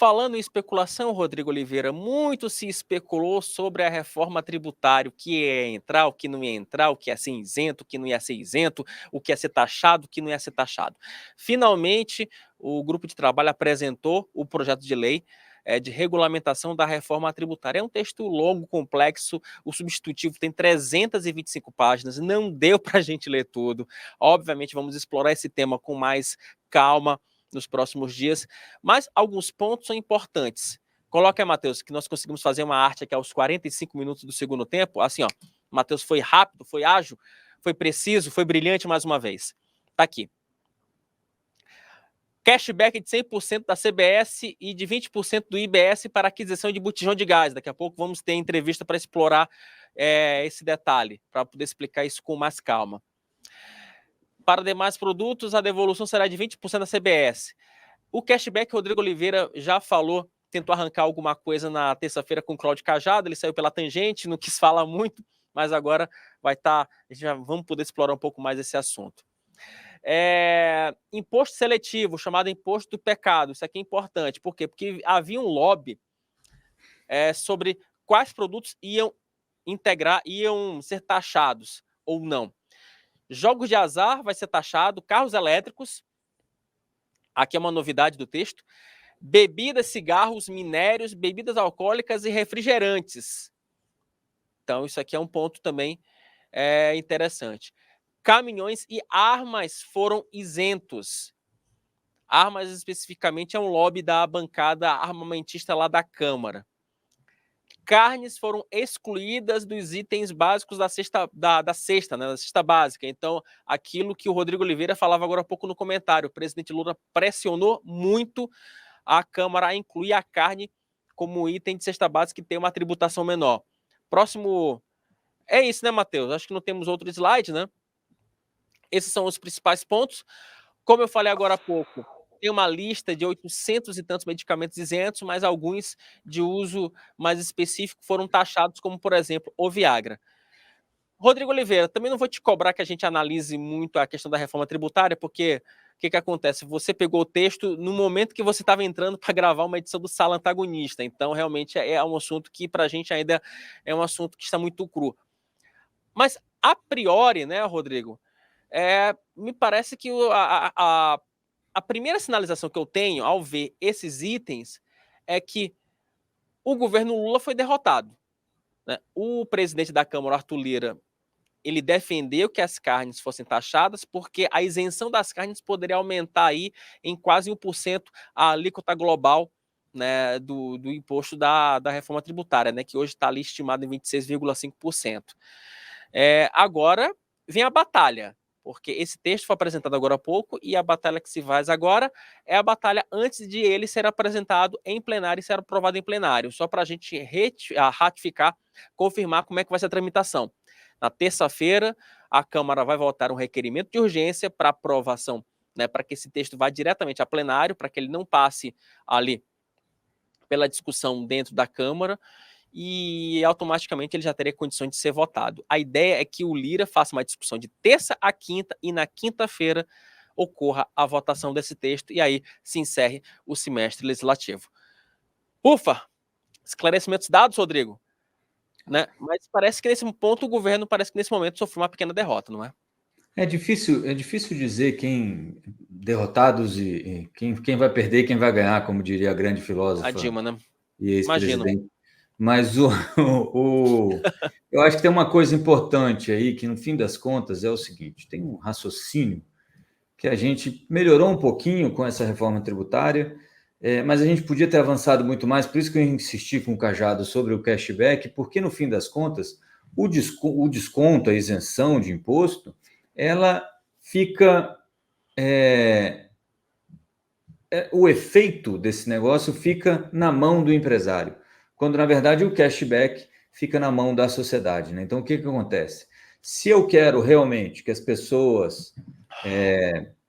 falando em especulação, Rodrigo Oliveira, muito se especulou sobre a reforma tributária, o que ia entrar, o que não ia entrar, o que ia ser isento, o que não ia ser isento, o que ia ser taxado, o que não ia ser taxado. Finalmente, o grupo de trabalho apresentou o projeto de lei de regulamentação da reforma tributária. É um texto longo, complexo, o substitutivo tem 325 páginas, não deu para a gente ler tudo. Obviamente, vamos explorar esse tema com mais calma nos próximos dias, mas alguns pontos são importantes. Coloca aí, Matheus, que nós conseguimos fazer uma arte aqui aos 45 minutos do segundo tempo. Assim, ó, Matheus foi rápido, foi ágil, foi preciso, foi brilhante mais uma vez. Tá aqui. Cashback de 100% da CBS e de 20% do IBS para aquisição de botijão de gás. Daqui a pouco vamos ter entrevista para explorar esse detalhe, para poder explicar isso com mais calma. Para demais produtos, a devolução será de 20% da CBS. O cashback, Rodrigo Oliveira já falou, tentou arrancar alguma coisa na terça-feira com o Cláudio Cajado, ele saiu pela tangente, não quis falar muito, mas agora vai estar, já vamos poder explorar um pouco mais esse assunto. Imposto seletivo, chamado imposto do pecado, isso aqui é importante, por quê? Porque havia um lobby sobre quais produtos iam ser taxados ou não. Jogos de azar vai ser taxado, carros elétricos, aqui é uma novidade do texto, bebidas, cigarros, minérios, bebidas alcoólicas e refrigerantes. Então, isso aqui é um ponto também interessante. Caminhões e armas foram isentos. Armas, especificamente, é um lobby da bancada armamentista lá da Câmara. Carnes foram excluídas dos itens básicos da cesta básica. Então, aquilo que o Rodrigo Oliveira falava agora há pouco no comentário, o presidente Lula pressionou muito a Câmara a incluir a carne como item de cesta básica que tem uma tributação menor. Próximo... É isso, né, Matheus? Acho que não temos outro slide, né? Esses são os principais pontos. Como eu falei agora há pouco, tem uma lista de 800 e tantos medicamentos isentos, mas alguns de uso mais específico foram taxados, como, por exemplo, o Viagra. Rodrigo Oliveira, também não vou te cobrar que a gente analise muito a questão da reforma tributária, porque o que acontece? Você pegou o texto no momento que você estava entrando para gravar uma edição do Sala Antagonista, então realmente é um assunto que para a gente ainda é um assunto que está muito cru. Mas, a priori, né, Rodrigo, me parece que a primeira sinalização que eu tenho ao ver esses itens é que o governo Lula foi derrotado, né? O presidente da Câmara, Arthur Lira, ele defendeu que as carnes fossem taxadas porque a isenção das carnes poderia aumentar aí em quase 1% a alíquota global, né, do imposto da reforma tributária, né, que hoje está ali estimado em 26,5%. Agora vem a batalha, porque esse texto foi apresentado agora há pouco e a batalha que se faz agora é a batalha antes de ele ser apresentado em plenário e ser aprovado em plenário, só para a gente ratificar, confirmar como é que vai ser a tramitação. Na terça-feira, a Câmara vai votar um requerimento de urgência para aprovação, né, para que esse texto vá diretamente a plenário, para que ele não passe ali pela discussão dentro da Câmara, e automaticamente ele já teria condições de ser votado. A ideia é que o Lira faça uma discussão de terça a quinta e na quinta-feira ocorra a votação desse texto e aí se encerre o semestre legislativo. Ufa! Esclarecimentos dados, Rodrigo? Né? Mas parece que nesse ponto o governo parece que nesse momento sofreu uma pequena derrota, não é? É difícil dizer quem derrotados e quem vai perder e quem vai ganhar, como diria a grande A filósofa Dilma, né? e Imagino. ex-presidente. Mas eu acho que tem uma coisa importante aí, que no fim das contas é o seguinte: tem um raciocínio que a gente melhorou um pouquinho com essa reforma tributária, mas a gente podia ter avançado muito mais, por isso que eu insisti com o Cajado sobre o cashback, porque no fim das contas, o desconto, a isenção de imposto, ela fica... o efeito desse negócio fica na mão do empresário, quando na verdade o cashback fica na mão da sociedade, né? Então o que acontece? Se eu quero realmente que as pessoas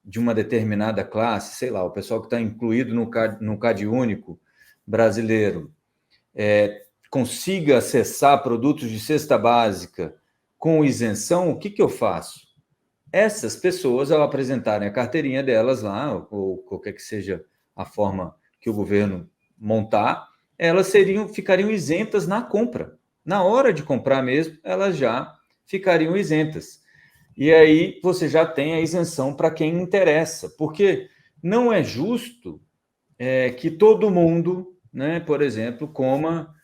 de uma determinada classe, sei lá, o pessoal que está incluído no CAD único brasileiro, consiga acessar produtos de cesta básica com isenção, o que eu faço? Essas pessoas, ao apresentarem a carteirinha delas lá, ou qualquer que seja a forma que o governo montar, elas ficariam isentas na compra. Na hora de comprar mesmo, elas já ficariam isentas. E aí você já tem a isenção para quem interessa, porque não é justo que todo mundo, né, por exemplo, coma.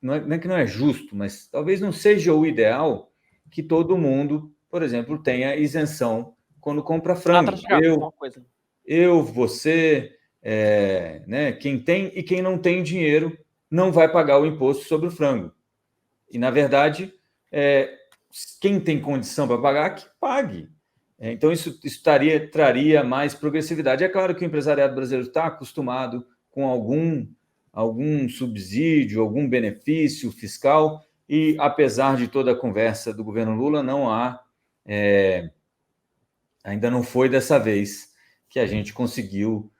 Não é que não é justo, mas talvez não seja o ideal que todo mundo, por exemplo, tenha isenção quando compra frango. Uma coisa. Você, né, quem tem e quem não tem dinheiro não vai pagar o imposto sobre o frango. E, na verdade, quem tem condição para pagar, que pague. Então, isso traria mais progressividade. É claro que o empresariado brasileiro está acostumado com algum subsídio, algum benefício fiscal, e, apesar de toda a conversa do governo Lula, não há, ainda não foi dessa vez que a gente conseguiu.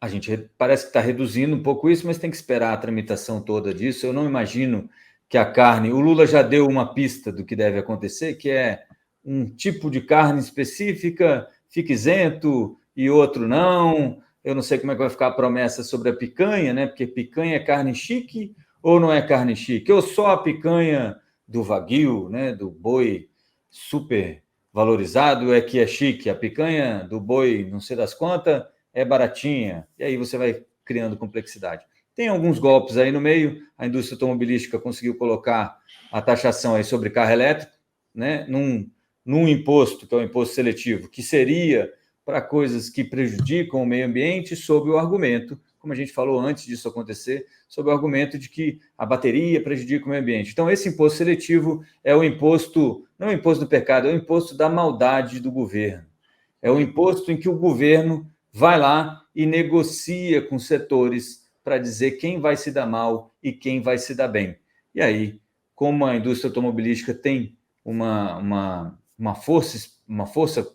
A gente parece que está reduzindo um pouco isso, mas tem que esperar a tramitação toda disso. Eu não imagino que a carne. O Lula já deu uma pista do que deve acontecer, que é um tipo de carne específica fica isento e outro não. Eu não sei como é que vai ficar a promessa sobre a picanha, né? Porque picanha é carne chique ou não é carne chique? Ou só a picanha do Wagyu, né? Do boi super valorizado é que é chique. A picanha do boi, não sei das quantas, é baratinha. E aí você vai criando complexidade. Tem alguns golpes aí no meio. A indústria automobilística conseguiu colocar a taxação aí sobre carro elétrico, né? Num imposto, que é o imposto seletivo, que seria para coisas que prejudicam o meio ambiente, sob o argumento, como a gente falou antes disso acontecer, sob o argumento de que a bateria prejudica o meio ambiente. Então, esse imposto seletivo é o imposto, não é o imposto do pecado, é o imposto da maldade do governo. É o imposto em que o governo vai lá e negocia com setores para dizer quem vai se dar mal e quem vai se dar bem. E aí, como a indústria automobilística tem uma força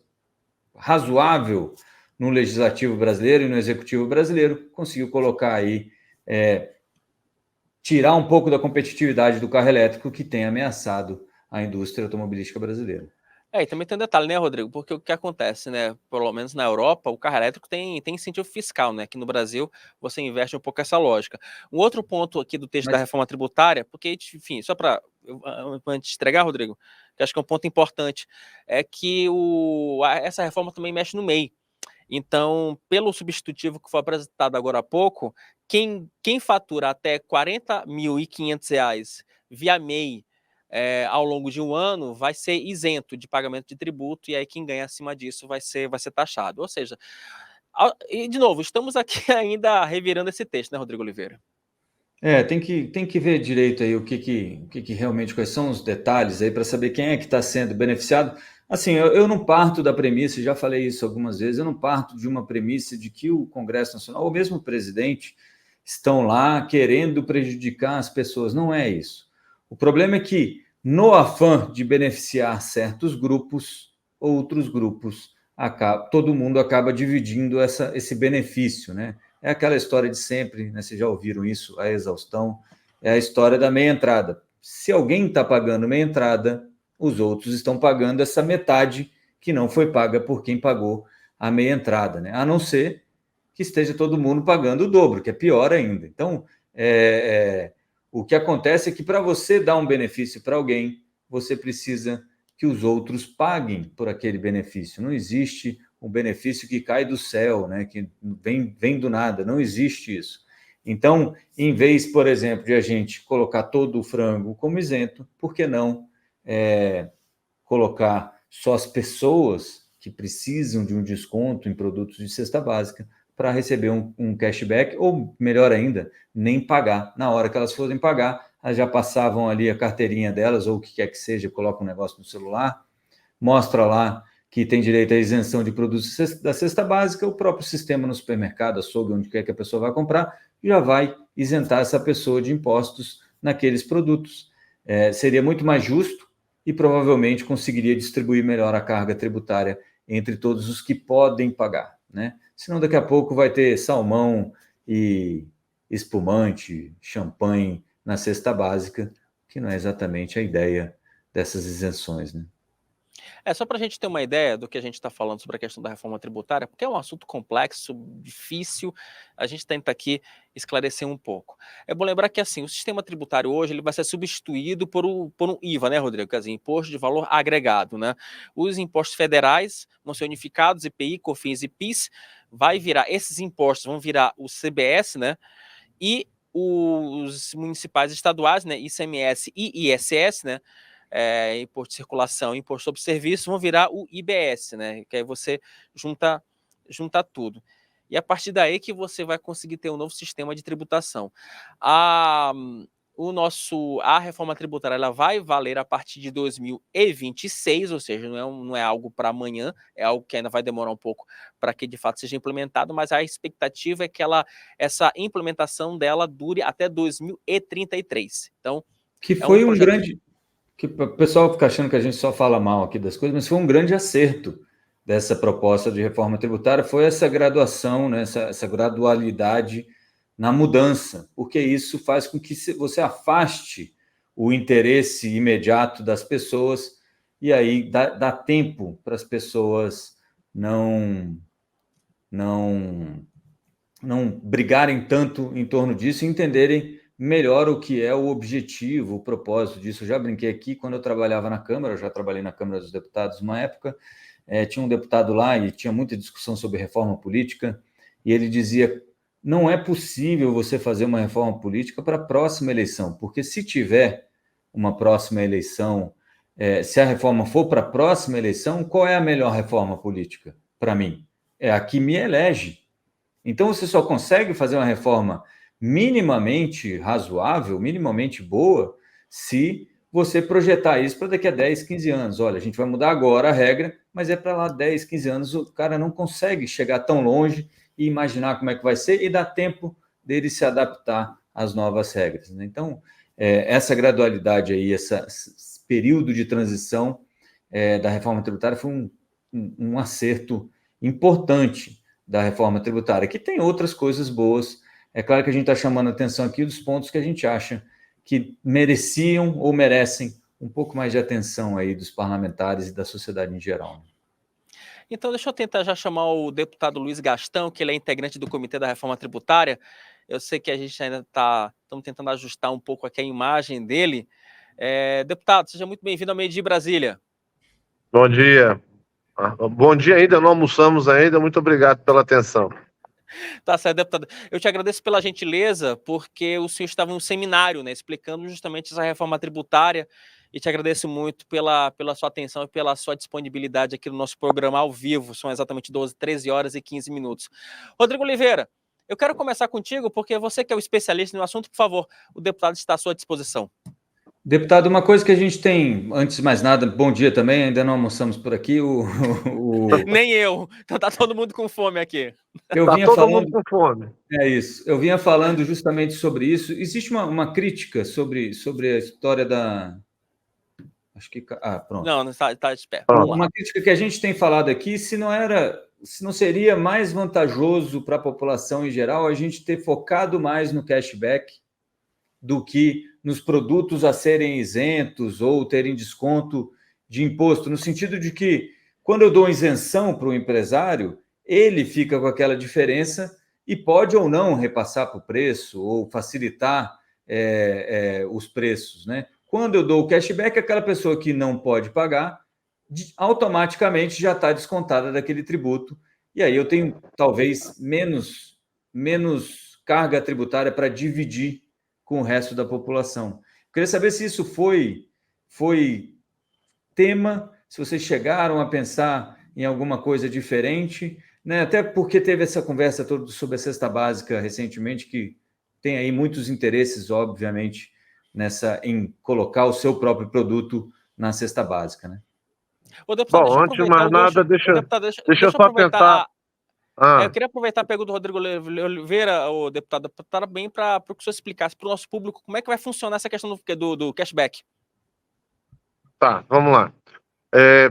razoável no legislativo brasileiro e no executivo brasileiro, conseguiu colocar aí, tirar um pouco da competitividade do carro elétrico que tem ameaçado a indústria automobilística brasileira. E também tem um detalhe, né, Rodrigo? Porque o que acontece, né? Pelo menos na Europa, o carro elétrico tem incentivo fiscal, né? Aqui no Brasil, você investe um pouco essa lógica. Um outro ponto aqui do texto da reforma tributária, porque, enfim, só para antes de entregar, Rodrigo, que acho que é um ponto importante, é que essa reforma também mexe no MEI. Então, pelo substitutivo que foi apresentado agora há pouco, quem fatura até R$ 40.500 via MEI ao longo de um ano vai ser isento de pagamento de tributo, e aí quem ganha acima disso vai ser taxado. Ou seja, e de novo, estamos aqui ainda revirando esse texto, né, Rodrigo Oliveira? Tem que ver direito aí o que realmente, quais são os detalhes aí para saber quem é que está sendo beneficiado. Assim, eu não parto da premissa, já falei isso algumas vezes, eu não parto de uma premissa de que o Congresso Nacional, ou mesmo o presidente, estão lá querendo prejudicar as pessoas. Não é isso. O problema é que, no afã de beneficiar certos grupos, outros grupos, todo mundo acaba dividindo esse benefício, né? É aquela história de sempre, né? Vocês já ouviram isso, a exaustão, é a história da meia entrada. Se alguém está pagando meia entrada, os outros estão pagando essa metade que não foi paga por quem pagou a meia entrada, né? A não ser que esteja todo mundo pagando o dobro, que é pior ainda. Então, o que acontece é que para você dar um benefício para alguém, você precisa que os outros paguem por aquele benefício. Não existe um benefício que cai do céu, né? Que vem do nada. Não existe isso. Então, em vez, por exemplo, de a gente colocar todo o frango como isento, por que não colocar só as pessoas que precisam de um desconto em produtos de cesta básica para receber um cashback, ou melhor ainda, nem pagar. Na hora que elas forem pagar, elas já passavam ali a carteirinha delas, ou o que quer que seja, coloca um negócio no celular, mostra lá que tem direito à isenção de produtos da cesta básica, o próprio sistema no supermercado, açougue, onde quer que a pessoa vá comprar, já vai isentar essa pessoa de impostos naqueles produtos. Seria muito mais justo e provavelmente conseguiria distribuir melhor a carga tributária entre todos os que podem pagar, né? Senão daqui a pouco vai ter salmão e espumante, champanhe na cesta básica, que não é exatamente a ideia dessas isenções, né? Só para a gente ter uma ideia do que a gente está falando sobre a questão da reforma tributária, porque é um assunto complexo, difícil, a gente tenta aqui esclarecer um pouco. É bom lembrar que assim, o sistema tributário hoje ele vai ser substituído por um IVA, né, Rodrigo? Quer dizer, Imposto de Valor Agregado, né? Os impostos federais vão ser unificados, IPI, COFINS e PIS, esses impostos vão virar o CBS, né? E os municipais e estaduais, né, ICMS e ISS, né, imposto de circulação e imposto sobre serviço, vão virar o IBS, né, que aí você junta tudo. E a partir daí que você vai conseguir ter um novo sistema de tributação. A reforma tributária ela vai valer a partir de 2026, ou seja, não é algo para amanhã, é algo que ainda vai demorar um pouco para que de fato seja implementado, mas a expectativa é que essa implementação dela dure até 2033. Então, que foi um grande... que o pessoal fica achando que a gente só fala mal aqui das coisas, mas foi um grande acerto dessa proposta de reforma tributária, foi essa graduação, né, essa gradualidade na mudança, porque isso faz com que você afaste o interesse imediato das pessoas e aí dá tempo para as pessoas não brigarem tanto em torno disso e entenderem melhor o que é o objetivo, o propósito disso. Eu já brinquei aqui, quando eu trabalhava na Câmara, eu já trabalhei na Câmara dos Deputados uma época, tinha um deputado lá e tinha muita discussão sobre reforma política, e ele dizia, não é possível você fazer uma reforma política para a próxima eleição, porque se tiver uma próxima eleição, se a reforma for para a próxima eleição, qual é a melhor reforma política para mim? É a que me elege. Então, você só consegue fazer uma reforma minimamente razoável, minimamente boa, se você projetar isso para daqui a 10, 15 anos. Olha, a gente vai mudar agora a regra, mas é para lá 10, 15 anos, o cara não consegue chegar tão longe e imaginar como é que vai ser e dar tempo dele se adaptar às novas regras. Então, essa gradualidade aí, esse período de transição da reforma tributária foi um acerto importante da reforma tributária, que tem outras coisas boas. É claro que a gente está chamando a atenção aqui dos pontos que a gente acha que mereciam ou merecem um pouco mais de atenção aí dos parlamentares e da sociedade em geral. Então, deixa eu tentar já chamar o deputado Luiz Gastão, que ele é integrante do Comitê da Reforma Tributária. Eu sei que a gente ainda estamos tentando ajustar um pouco aqui a imagem dele. Deputado, seja muito bem-vindo ao Meio Dia Brasília. Bom dia. Bom dia ainda, não almoçamos ainda. Muito obrigado pela atenção. Tá certo, deputado. Eu te agradeço pela gentileza, porque o senhor estava em um seminário, né, explicando justamente essa reforma tributária, e te agradeço muito pela sua atenção e pela sua disponibilidade aqui no nosso programa ao vivo. São exatamente 13 horas e 15 minutos. Rodrigo Oliveira, eu quero começar contigo, porque você que é o especialista no assunto, por favor, o deputado está à sua disposição. Deputado, uma coisa que a gente tem, antes de mais nada, bom dia também, ainda não almoçamos por aqui. Nem eu, então tá todo mundo com fome aqui. Todo mundo com fome. É isso, eu vinha falando justamente sobre isso. Existe uma crítica sobre a história da... Acho que... pronto. Não está de pé. Uma crítica que a gente tem falado aqui, se não seria mais vantajoso para a população em geral a gente ter focado mais no cashback do que nos produtos a serem isentos ou terem desconto de imposto, no sentido de que, quando eu dou isenção para o empresário, ele fica com aquela diferença e pode ou não repassar para o preço ou facilitar os preços, né? Quando eu dou o cashback, aquela pessoa que não pode pagar, automaticamente já está descontada daquele tributo, e aí eu tenho, talvez, menos carga tributária para dividir com o resto da população. Queria saber se isso foi tema, se vocês chegaram a pensar em alguma coisa diferente, né? Até porque teve essa conversa toda sobre a cesta básica recentemente, que tem aí muitos interesses, obviamente, em colocar o seu próprio produto na cesta básica, né? Bom, antes de mais nada, deixa eu só pensar... Eu queria aproveitar a pergunta do Rodrigo Oliveira, o deputado, bem para que o senhor explicasse para o nosso público como é que vai funcionar essa questão do cashback. Tá, vamos lá.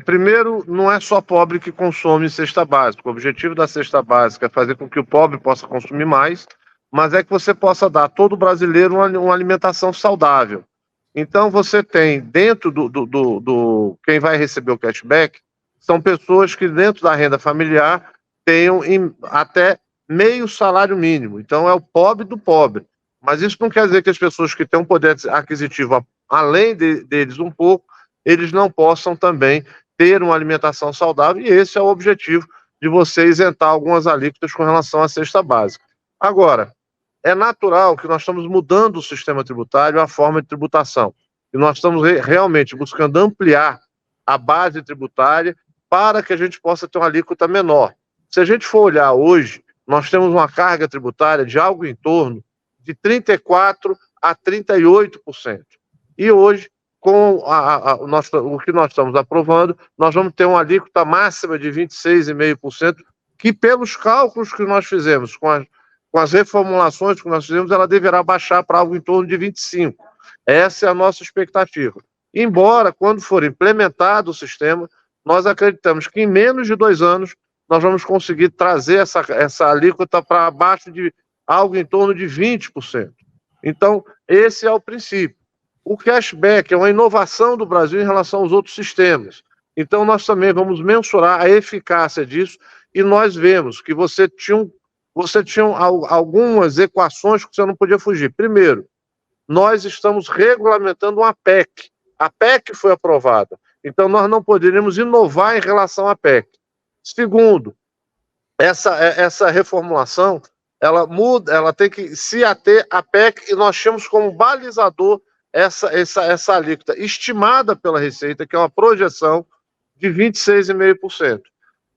Primeiro, não é só pobre que consome cesta básica. O objetivo da cesta básica é fazer com que o pobre possa consumir mais, mas é que você possa dar a todo brasileiro uma alimentação saudável. Então, você tem dentro do quem vai receber o cashback, são pessoas que dentro da renda familiar tenham até meio salário mínimo. Então, é o pobre do pobre. Mas isso não quer dizer que as pessoas que têm um poder aquisitivo além deles um pouco, eles não possam também ter uma alimentação saudável, e esse é o objetivo de você isentar algumas alíquotas com relação à cesta básica. Agora, é natural que nós estamos mudando o sistema tributário, a forma de tributação, e nós estamos realmente buscando ampliar a base tributária para que a gente possa ter uma alíquota menor. Se a gente for olhar hoje, nós temos uma carga tributária de algo em torno de 34% a 38%. E hoje, com o que nós estamos aprovando, nós vamos ter uma alíquota máxima de 26,5%, que pelos cálculos que nós fizemos, com as reformulações que nós fizemos, ela deverá baixar para algo em torno de 25%. Essa é a nossa expectativa. Embora, quando for implementado o sistema, nós acreditamos que em menos de 2 anos nós vamos conseguir trazer essa alíquota para abaixo de algo em torno de 20%. Então, esse é o princípio. O cashback é uma inovação do Brasil em relação aos outros sistemas. Então, nós também vamos mensurar a eficácia disso, e nós vemos que você tinha algumas equações que você não podia fugir. Primeiro, nós estamos regulamentando uma PEC. A PEC foi aprovada, então nós não poderíamos inovar em relação à PEC. Segundo, essa reformulação, ela tem que se ater à PEC, e nós temos como balizador essa alíquota estimada pela Receita, que é uma projeção de 26,5%.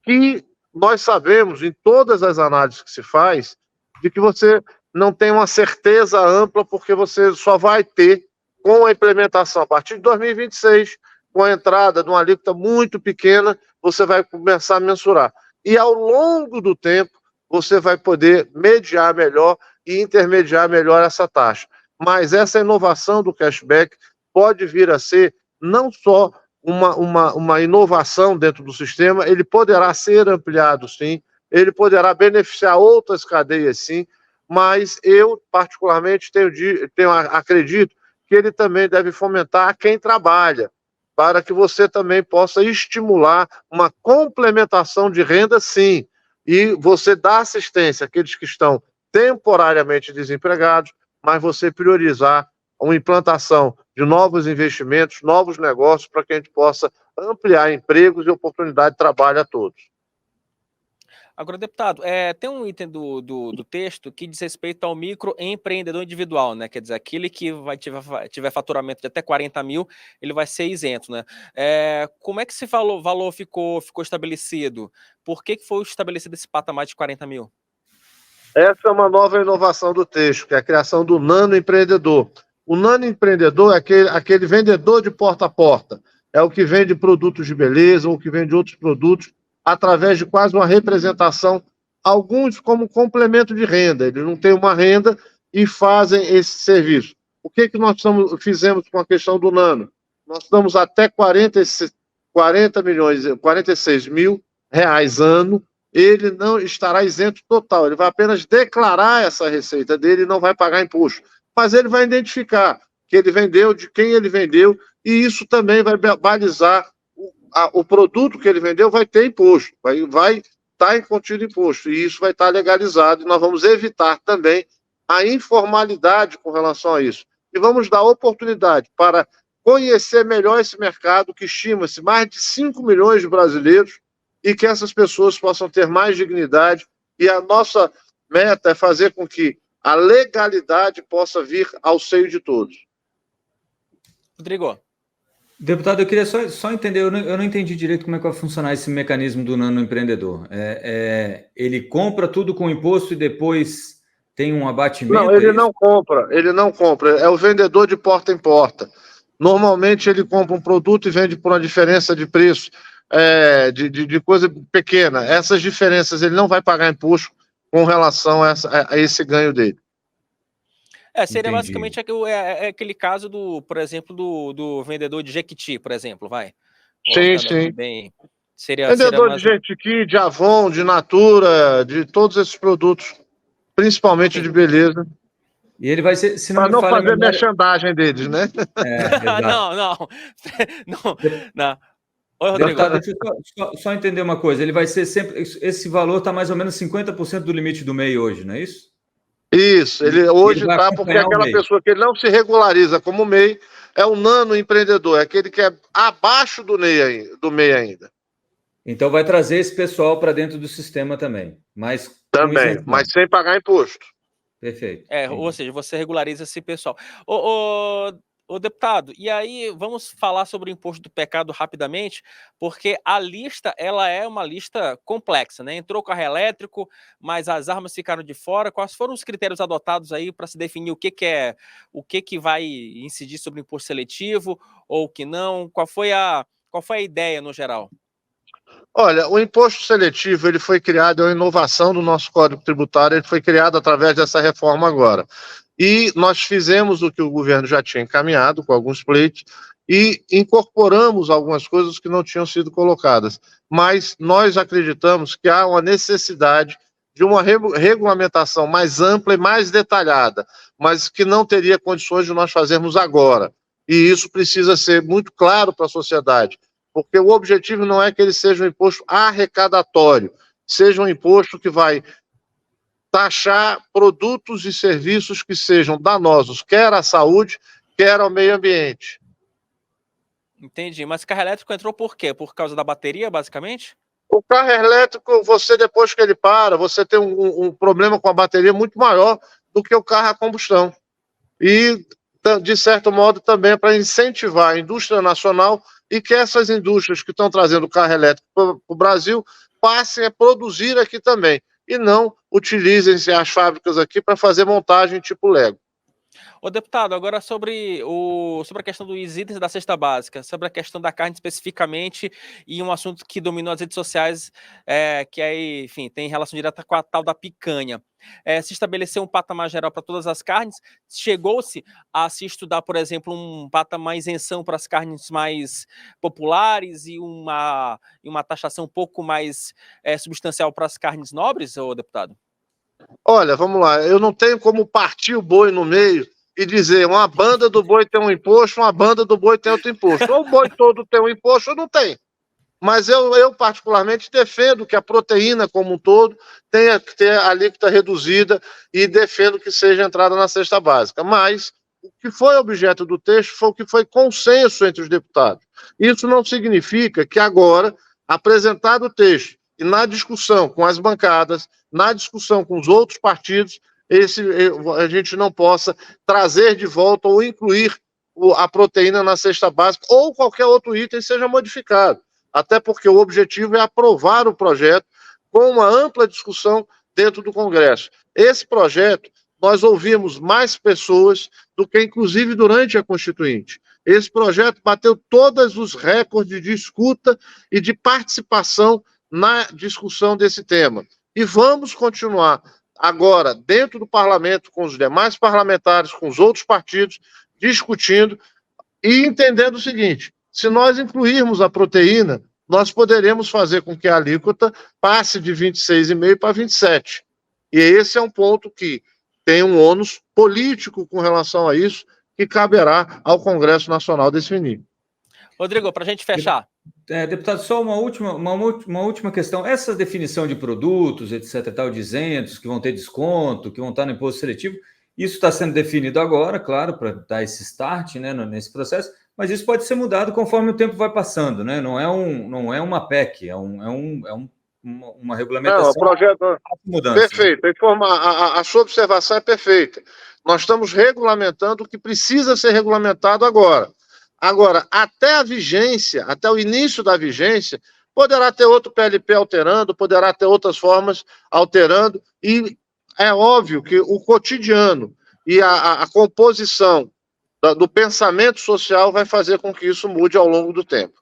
E nós sabemos, em todas as análises que se faz, de que você não tem uma certeza ampla, porque você só vai ter, com a implementação a partir de 2026, com a entrada de uma alíquota muito pequena, você vai começar a mensurar. E ao longo do tempo, você vai poder mediar melhor e intermediar melhor essa taxa. Mas essa inovação do cashback pode vir a ser não só uma inovação dentro do sistema, ele poderá ser ampliado, sim, ele poderá beneficiar outras cadeias, sim, mas eu, particularmente, acredito que ele também deve fomentar quem trabalha, para que você também possa estimular uma complementação de renda, sim, e você dá assistência àqueles que estão temporariamente desempregados, mas você priorizar uma implantação de novos investimentos, novos negócios, para que a gente possa ampliar empregos e oportunidade de trabalho a todos. Agora, deputado, tem um item do texto que diz respeito ao microempreendedor individual, né? Quer dizer, aquele que tiver faturamento de até 40 mil, ele vai ser isento, né? Como é que esse valor ficou estabelecido? Por que foi estabelecido esse patamar de 40 mil? Essa é uma nova inovação do texto, que é a criação do nanoempreendedor. O nanoempreendedor é aquele vendedor de porta a porta. É o que vende produtos de beleza ou que vende outros produtos através de quase uma representação, alguns como complemento de renda. Eles não têm uma renda e fazem esse serviço. O que nós fizemos com a questão do nano? Nós damos até 46 mil reais ano. Ele não estará isento total, ele vai apenas declarar essa receita dele e não vai pagar imposto. Mas ele vai identificar que ele vendeu, de quem ele vendeu, e isso também vai balizar o produto que ele vendeu, vai ter imposto, vai estar em contido imposto, e isso vai estar legalizado, e nós vamos evitar também a informalidade com relação a isso. E vamos dar oportunidade para conhecer melhor esse mercado, que estima-se mais de 5 milhões de brasileiros, e que essas pessoas possam ter mais dignidade, e a nossa meta é fazer com que a legalidade possa vir ao seio de todos. Rodrigo. Deputado, eu queria só entender, eu não entendi direito como é que vai funcionar esse mecanismo do nanoempreendedor. Ele compra tudo com imposto e depois tem um abatimento? Não, ele não compra, é o vendedor de porta em porta. Normalmente ele compra um produto e vende por uma diferença de preço, de coisa pequena. Essas diferenças ele não vai pagar imposto com relação a esse ganho dele. Seria basicamente aquele caso por exemplo, do vendedor de Jequiti, por exemplo, vai. Sim. Seria vendedor de Jequiti, de Avon, de Natura, de todos esses produtos, principalmente de beleza. E ele vai ser, se não Para me não falha a fazer memória... merchandising deles, né? Exato. Não. Oi, Rodrigo. Deputado, deixa eu só entender uma coisa. Ele vai ser sempre... Esse valor está mais ou menos 50% do limite do MEI hoje, não é isso? Isso, ele Ele hoje vai está porque acompanhar o aquela MEI. pessoa que ele não se regulariza como MEI é um nano empreendedor, é aquele que é abaixo do MEI ainda. Então vai trazer esse pessoal para dentro do sistema também, mas com Também, isenção. mas sem pagar imposto. Perfeito. Ou seja, você regulariza esse pessoal. Ô, deputado, e aí vamos falar sobre o imposto do pecado rapidamente, porque a lista, ela é uma lista complexa, né? Entrou o carro elétrico, mas as armas ficaram de fora. Quais foram os critérios adotados aí para se definir o que vai incidir sobre o imposto seletivo ou o que não? Qual foi a ideia no geral? Olha, o imposto seletivo ele foi criado, é uma inovação do nosso Código Tributário, ele foi criado através dessa reforma agora. E nós fizemos o que o governo já tinha encaminhado, com alguns pleitos, e incorporamos algumas coisas que não tinham sido colocadas. Mas nós acreditamos que há uma necessidade de uma regulamentação mais ampla e mais detalhada, mas que não teria condições de nós fazermos agora. E isso precisa ser muito claro para a sociedade, porque o objetivo não é que ele seja um imposto arrecadatório, seja um imposto que vai taxar produtos e serviços que sejam danosos, quer à saúde, quer ao meio ambiente. Entendi, mas carro elétrico entrou por quê? Por causa da bateria, basicamente? O carro elétrico, você depois que ele para, você tem um problema com a bateria muito maior do que o carro a combustão. E, de certo modo, também é para incentivar a indústria nacional e que essas indústrias que estão trazendo o carro elétrico para o Brasil passem a produzir aqui também. E não utilizem-se as fábricas aqui para fazer montagem tipo Lego. Ô, deputado, agora sobre a questão dos itens da cesta básica, sobre a questão da carne especificamente, e um assunto que dominou as redes sociais, que aí, enfim, tem relação direta com a tal da picanha. Se estabeleceu um patamar geral para todas as carnes, chegou-se a se estudar, por exemplo, um patamar isenção para as carnes mais populares e uma taxação um pouco mais substancial para as carnes nobres, ô deputado? Olha, vamos lá, eu não tenho como partir o boi no meio e dizer uma banda do boi tem um imposto, uma banda do boi tem outro imposto. Ou o boi todo tem um imposto ou não tem. Mas eu particularmente defendo que a proteína como um todo tenha que ter a alíquota reduzida e defendo que seja entrada na cesta básica. Mas o que foi objeto do texto foi o que foi consenso entre os deputados. Isso não significa que agora, apresentado o texto e na discussão com as bancadas, na discussão com os outros partidos, a gente não possa trazer de volta ou incluir a proteína na cesta básica ou qualquer outro item seja modificado. Até porque o objetivo é aprovar o projeto com uma ampla discussão dentro do Congresso. Esse projeto, nós ouvimos mais pessoas do que, inclusive, durante a Constituinte. Esse projeto bateu todos os recordes de escuta e de participação na discussão desse tema. E vamos continuar agora, dentro do parlamento, com os demais parlamentares, com os outros partidos, discutindo e entendendo o seguinte: se nós incluirmos a proteína, nós poderemos fazer com que a alíquota passe de 26,5% para 27%. E esse é um ponto que tem um ônus político com relação a isso, que caberá ao Congresso Nacional definir. Rodrigo, para a gente fechar. Deputado, só uma última questão. Essa definição de produtos, etc., tal, de isentos, que vão ter desconto, que vão estar no imposto seletivo, isso está sendo definido agora, claro, para dar esse start, né, nesse processo, mas isso pode ser mudado conforme o tempo vai passando, né? Não é uma PEC, é uma regulamentação. Não, o projeto... mudança. Perfeito, a sua observação é perfeita. Nós estamos regulamentando o que precisa ser regulamentado agora. Agora, até a vigência, até o início da vigência, poderá ter outro PLP alterando, poderá ter outras formas alterando, e é óbvio que o cotidiano e a composição do pensamento social vai fazer com que isso mude ao longo do tempo.